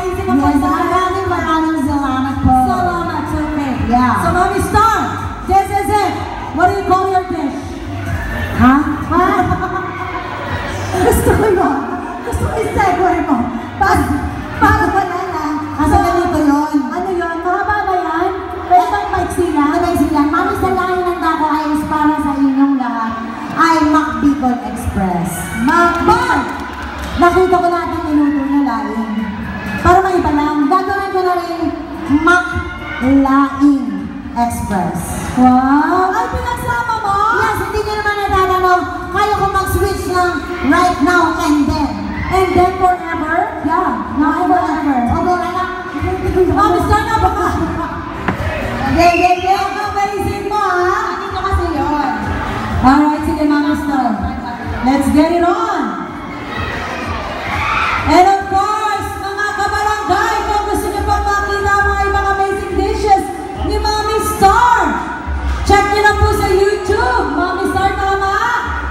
amazing ang pagkain. Maraming salamat po. Salamat, okay. Yeah. So, Mommy Star, this is it. What do you call your dish? Ha? Gusto ko yun. Gusto ko yung segue mo. Para wala lang. Kasi ganito yun. Ano yun? Mahaba ba yan? Pwede bang maiksi lang? Maiksi lang. Mami, sa lahi ng dako ay para sa inyong lahat ay Bicol Express. Makbal! Nakita ko natin inuto niya laing. Para maiba lang, gagawin ko na rin Laing Express. Wow! Ay, pinagsama mo? Yes, hindi nyo naman natatanong. Kaya ko mag-switch lang right now and then. And then forever? Yeah, now and forever. Opo, anak. Mami Star na ba ka? Yeah. Ang amazing mo, ha? Dito kasi yun. Alright, sige, Mami Star. Let's get it on! And of course, mga kabarangay, kung gusto niyo pang makita ang mga ibang amazing dishes ni Mami Star, check niyo na po sa YouTube. Mami Star, tama?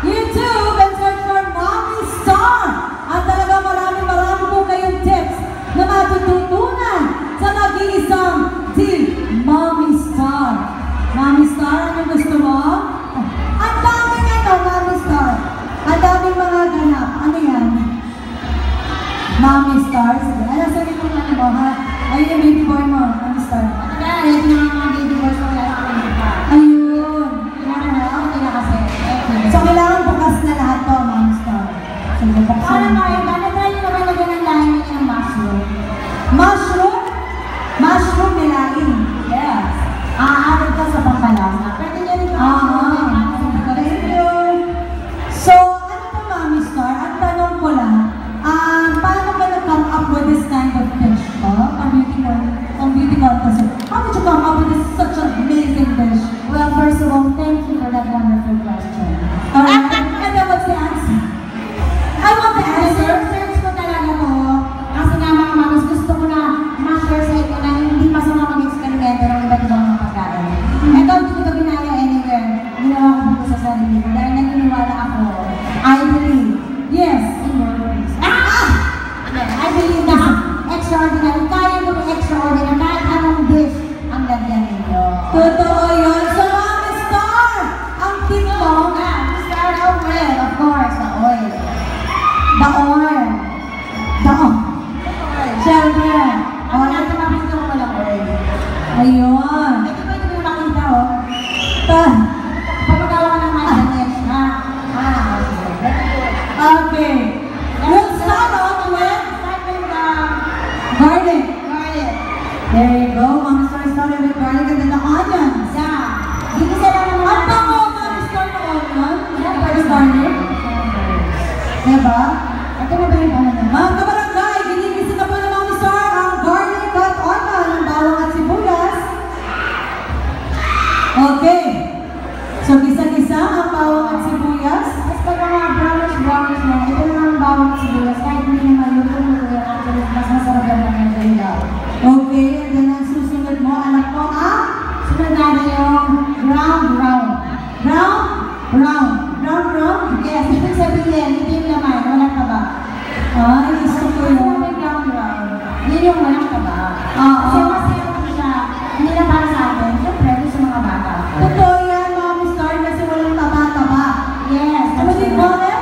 YouTube and search for Mami Star. At talaga marami po kayong tips na matututunan sa nag-iisang Team Mami Star. Mami Star, ano gusto mo? Ang daming Mami Star. Ang daming mga ganap. Ano yan? Mami Star. Sige, ano sabi ko ano mo, ha? Ayun yung baby boy mo, Mami Star. Kaya, ito na mga baby boys ko wala ako ng pa. Ayun. Okay na kasi. So, kailangan bukas na lahat to, Mami Star. Sige, buksan. Para Mario, try nyo naman na ganun lahat ng mushroom. Mushroom? Mushroom nilaing. Yes. Aabot ka sa pampalasa. Pwede nyo rin Thank you. So, ano to, Mami Star? Ang tanong ko lang, paano ka nag-come up with this kind of dish? Pang beauty contest. How did you come up with this such an amazing dish? Well, first of all, thank you for that wonderful question. Alright, and then what's the answer? I want the answer. Search ko talaga to. Kasi nga mga mamas, gusto ko na ma-share sa inyo na hindi masama mag-experimento ng iba't ibang mga pagkain. Ito, hindi ko ito ginaya anywhere. Ginawa ko dito sa sarili ko dahil naniniwala ako. I believe. Yes. In your ways. I believe na extraordinary. Kaya ko may extraordinary. Kahit anong dish ang lagyan ninyo. Totoo yun. So, Mami Star, ang tip mo, Start off with, of course, the oil. the oil. Siyempre. Ako na ito makita ko walang oil. Ayun. Ito ba ito yung makita, oh? Ta- Papagawa ka ng mayonnaise, ha? Okay. We'll start off with Start with garlic. garlic. There you go. Mami Star started with garlic and then the onions. Yeah. Gigisa lang ng At bango, Mami Star na onion. Yeah, First garlic. Diba? Ito na ba yung ano na? Mga kabarangay, ginigisa na po ng Mami Star ang garlic at onion, ang bawang at sibuyas. Okay. So, gisa-gisa ang bawang at sibuyas. Tapos pag mga brownish na, ito na ang bawang sibuyas. Kahit hindi naman luto-luto yan, actually, mas masarap lang naman yung daw. Okay, and then ang susunod mo, anak ko, Sunod natin yung brown. brown. Yes, ibig sabihin, ito yung laman, walang taba. Ay, gusto ko Kasi yun. may brown. Yun yung walang taba. Oo. Kasi mas healthy siya, hindi na para sa atin, syempre, ito sa mga bata. Totoo yan, Mami Star, kasi walang taba-taba. Yes, What do you call it?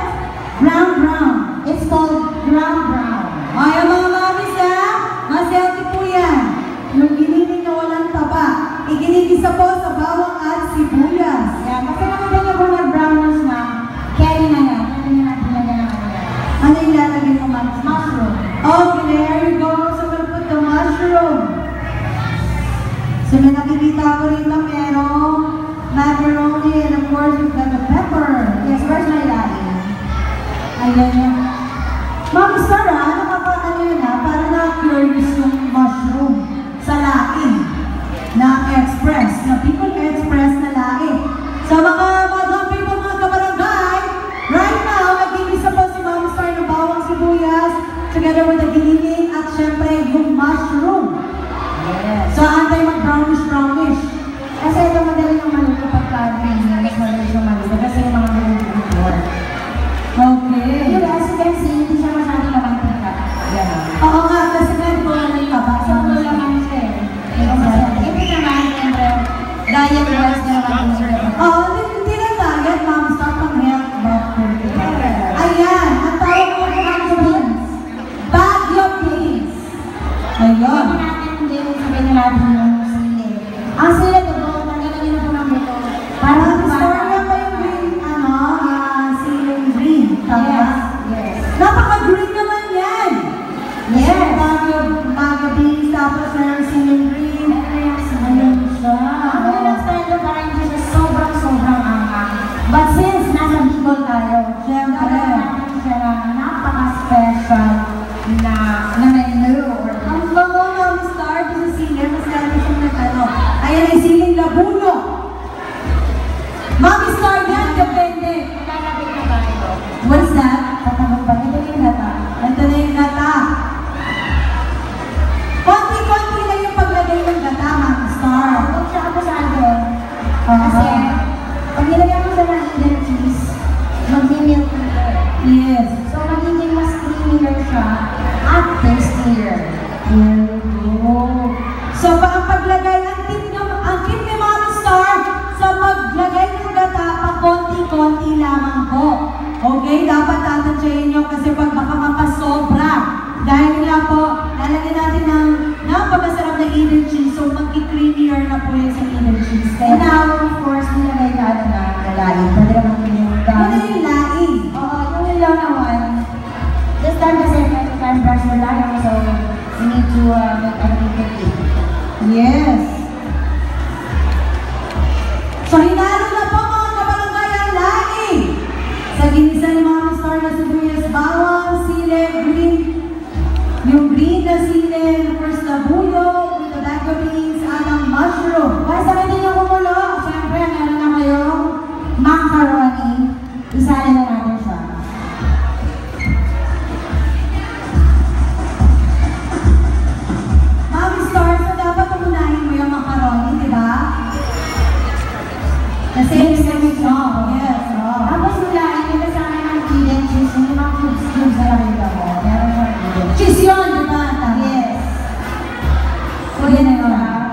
Brown. It's called brown. Ay, ang mga mamis mas healthy po yan. Yung giniling na walang taba, iginigisa po sa bawang at sibuyas. Yan, kasi nakita niyo kung nag-brownish na, carry na yan. Pwede na natin lagyan ng ano yan. Ano ilalagay mo, Mami? Mushroom. Okay, there you go. So, we'll put the mushroom. So, may nakikita ko rin na merong macaroni and of course, we've got the pepper. Yes, where's my daddy? Ayan yun. Mami Star, nakaka-ano yun para na-curious yung mushroom sa laing na express, na Bicol Express na laing. So mga people, mga kabarangay, right now, nag-iisa po si Mami Star ng bawang sibuyas together with the giniling at syempre yung mushroom. Yes. So antay mag-brownish. Kasi ito madali ng maluto pagka mas madali siyang maluto kasi yung mga maluto before. Okay. Yung recipe natin yung sili. Ang sili ito po, tanggalan nyo na po ng buto. Para Mami Star, yan ba yung green, siling green? Yes, yes. Napaka-green naman yan! Yes. Bago beans, tapos meron siling green. Ayun siya. Ano yung style ko, parang hindi siya sobrang anghang. But since nasa Bicol tayo, Siyempre. natin siya na napaka-special na menu. Ang bango, Mami Star, sa siling, mas lalo siyang nagano. Ayan ay siling labuno. Mami Star, yan, depende. Lalapit na tayo. What's that? Tatawag pa, ito yung nata. Ito na yung gata. Konti-konti lang yung paglagay ng gata, Mami Star. Huwag siya abusado. Kasi, pag nilagyan mo sa ng cheese, mag-milk ito. Yes. So, magiging mas creamier siya at tastier. So, ang paglagay, ang tip ni Mami Star, sa paglagay ng gata, konti-konti lamang po. Okay? Dapat tatantyayin nyo kasi pag baka makasobra. Dahil nga po, lalagyan natin ng napakasarap na Eden cheese. So, magki-creamier na po yung sa Eden cheese. And now, of course, nilagay ka na laing. Pwede naman pinunta. Ano yung laing? Oo, yung nilaw naman. This time kasi, next time brush your laing. So, you need to make everything clean. Yes. So, hinalo na po mga kabarangay ang laing. Sa ginisa ni Mami Star na sibuyas, bawang, sili, green. Yung green na sili, first na buyo, tobacco beans, at ang mushroom. Basta hindi nyo kumulo, siyempre, meron na kayong macaroni. Isali na natin siya. Mami Star, so dapat umunahin mo yung macaroni, di ba? Kasi Mix na mix mo. Yes, oh. Tapos mula, hindi ka sa akin ng Eden cheese, yung mga cubes na nakita mo. Meron siya Eden. Cheese yun, di ba? Yes. So, Yan yan na na yun.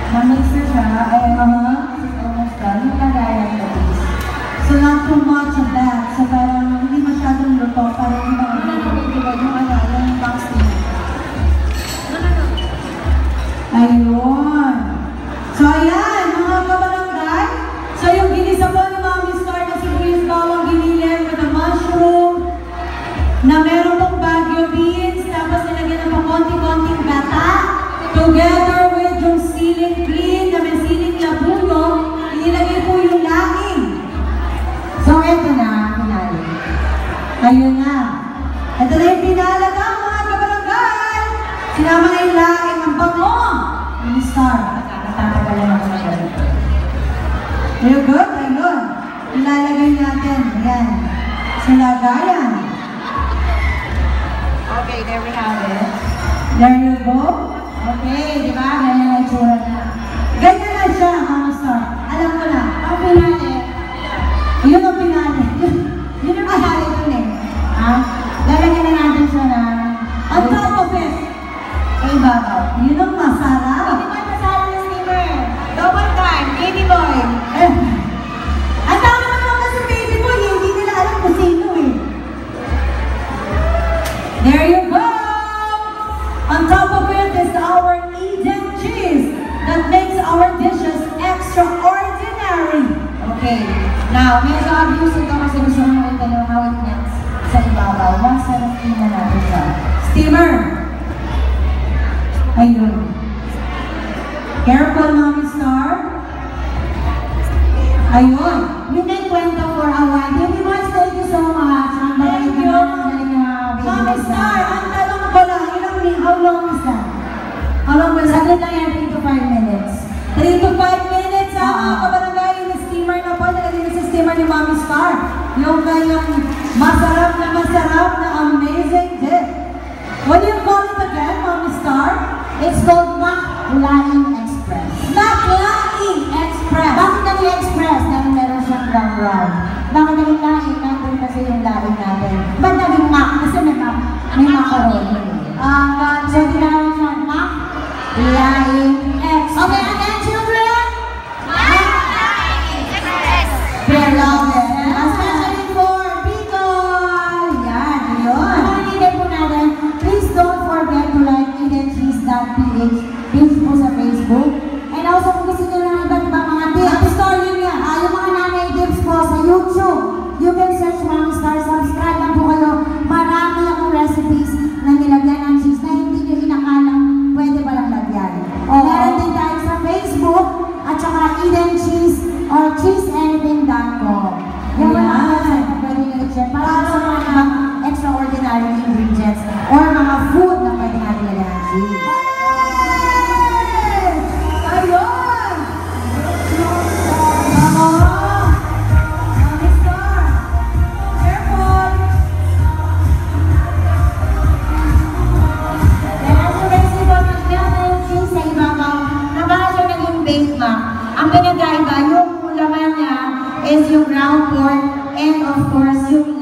Na-mix na siya. Ay, it's almost done. Yung lagayan na cheese. So not too much of that. So parang hindi masyadong luto. Parang hindi Ano na nabibigay yung yung box niya. Ayun. So ayan, mga kabarangay. So yung ginisa po ni Mami Star na sibuyas bawang giniling with the mushroom na meron pong Baguio beans, tapos nilagyan ng pakonti-konting gata together with yung siling green na may siling labuno, inilagay po yung laing. So, eto na, pinali. Ayun na. Ito na yung pinalaga, mga kabarangay. Sinama na yung laing ang bango. Mami Star. Tatagalan ako siya dito. Very good, ayun. Ilalagay natin. Ayan. Sa lagayan. Okay, there we have it. There you go. Okay, di ba? Ganyan ang itsura na. Ganyan na siya, Mami Star. Alam ko na. Ang pinali. Yun ang pinali. Yun ang pinali dun eh. Ha? Lalagyan na natin siya na On top of it. ay babaw. Yun ang masarap. Hindi ba masarap na steamer? Double time, baby boy. Eh. Ang dami naman kasi baby boy, hindi nila alam kung sino eh. There you go! On top of it is our Eden cheese that makes our dishes extraordinary. Okay. Now, medyo obvious ito kasi gusto ko makita nyo how it melts sa ibabaw. Once na na-steam na natin siya. Steamer. Ayun. Careful, Mami Star. Ayun. We may kwento for a while. Baby boys, thank you so much. Ang Thank galing you. naman, ang galing na baby Mami boys Star, natin. ang tanong ko lang, how long is that? How long was that? Saglit lang yan, 3 to 5 minutes. 3 to 5 minutes, ha, mga kabarangay. Yung steamer na po, nalagay na sa steamer ni Mami Star. Yung kanyang masarap na amazing dish. What do you call it again, Mami Star? It's called Mac Laing Express. Maclaing Express. Bakit naging express? Dahil meron siyang round. Bakit naging laing? Nandun kasi yung laing natin. Ba't naging Mac? Kasi may macaroni. So, tinawag siya Mac Laing Express. Okay, again, children? Mac Laing Express. Very long. Especially for Bicol. Yan, yun. Kung hindi po natin, please don't forget to like edencheese.ph page po sa Facebook. is yung ground pork and of course yung